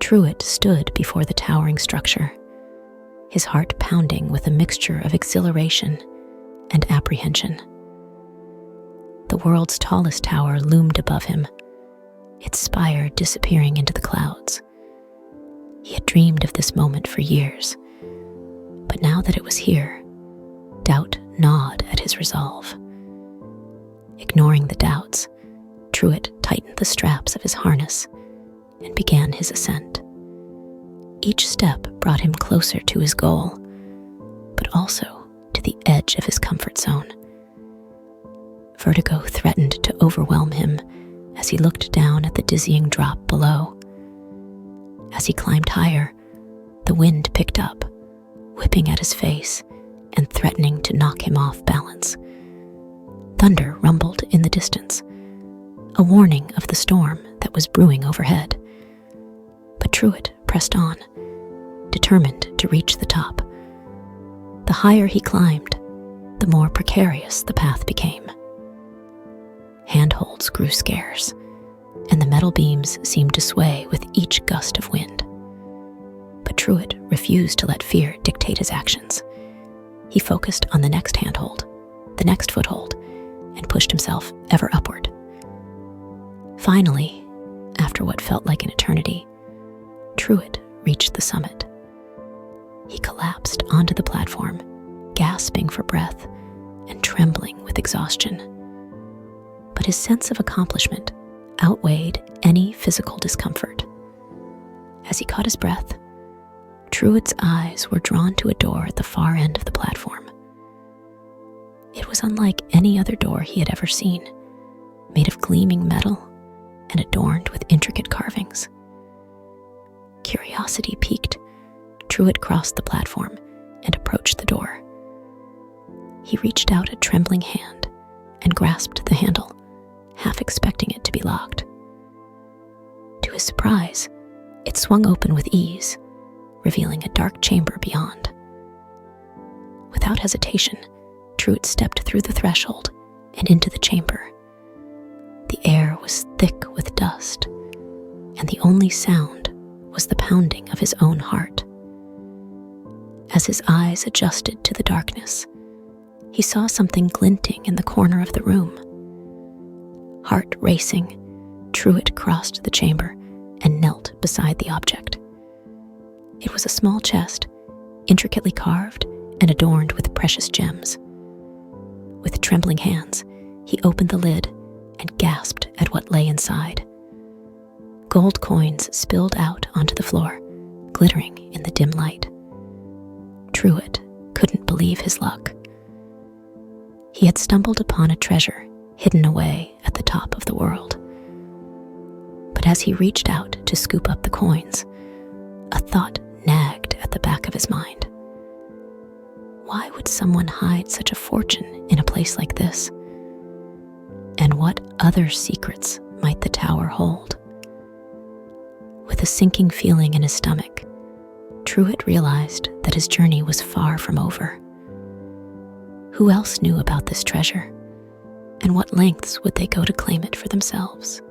Truett stood before the towering structure, his heart pounding with a mixture of exhilaration and apprehension. The world's tallest tower loomed above him, its spire disappearing into the clouds. He had dreamed of this moment for years, but now that it was here, doubt gnawed at his resolve. Ignoring the doubts, Truett tightened the straps of his harness and began his ascent. Each step brought him closer to his goal, but also to the edge of his comfort zone. Vertigo threatened to overwhelm him as he looked down at the dizzying drop below. As he climbed higher, the wind picked up, whipping at his face and threatening to knock him off balance. Thunder rumbled in the distance, a warning of the storm that was brewing overhead. But Truett pressed on, determined to reach the top. The higher he climbed, the more precarious the path became. Handholds grew scarce, and the metal beams seemed to sway with each gust of wind. But Truett refused to let fear dictate his actions. He focused on the next handhold, the next foothold, and pushed himself ever upward. Finally, after what felt like an eternity, Truett reached the summit. He collapsed onto the platform, gasping for breath and trembling with exhaustion. But his sense of accomplishment outweighed any physical discomfort. As he caught his breath, Truett's eyes were drawn to a door at the far end of the platform. It was unlike any other door he had ever seen, made of gleaming metal and adorned with intricate carvings. Curiosity piqued, Truett crossed the platform and approached the door. He reached out a trembling hand and grasped the handle, half expecting it to be locked. To his surprise, it swung open with ease, revealing a dark chamber beyond. Without hesitation, Truett stepped through the threshold and into the chamber. The air was thick with dust, and the only sound was the pounding of his own heart. As his eyes adjusted to the darkness, he saw something glinting in the corner of the room. Heart racing, Truett crossed the chamber and knelt beside the object. It was a small chest, intricately carved and adorned with precious gems. With trembling hands, he opened the lid and gasped at what lay inside. Gold coins spilled out onto the floor, glittering in the dim light. Truett couldn't believe his luck. He had stumbled upon a treasure hidden away at the top of the world. But as he reached out to scoop up the coins, a thought nagged at the back of his mind. Why would someone hide such a fortune in a place like this? And what other secrets might the tower hold? With a sinking feeling in his stomach, Truett realized that his journey was far from over. Who else knew about this treasure? And what lengths would they go to claim it for themselves?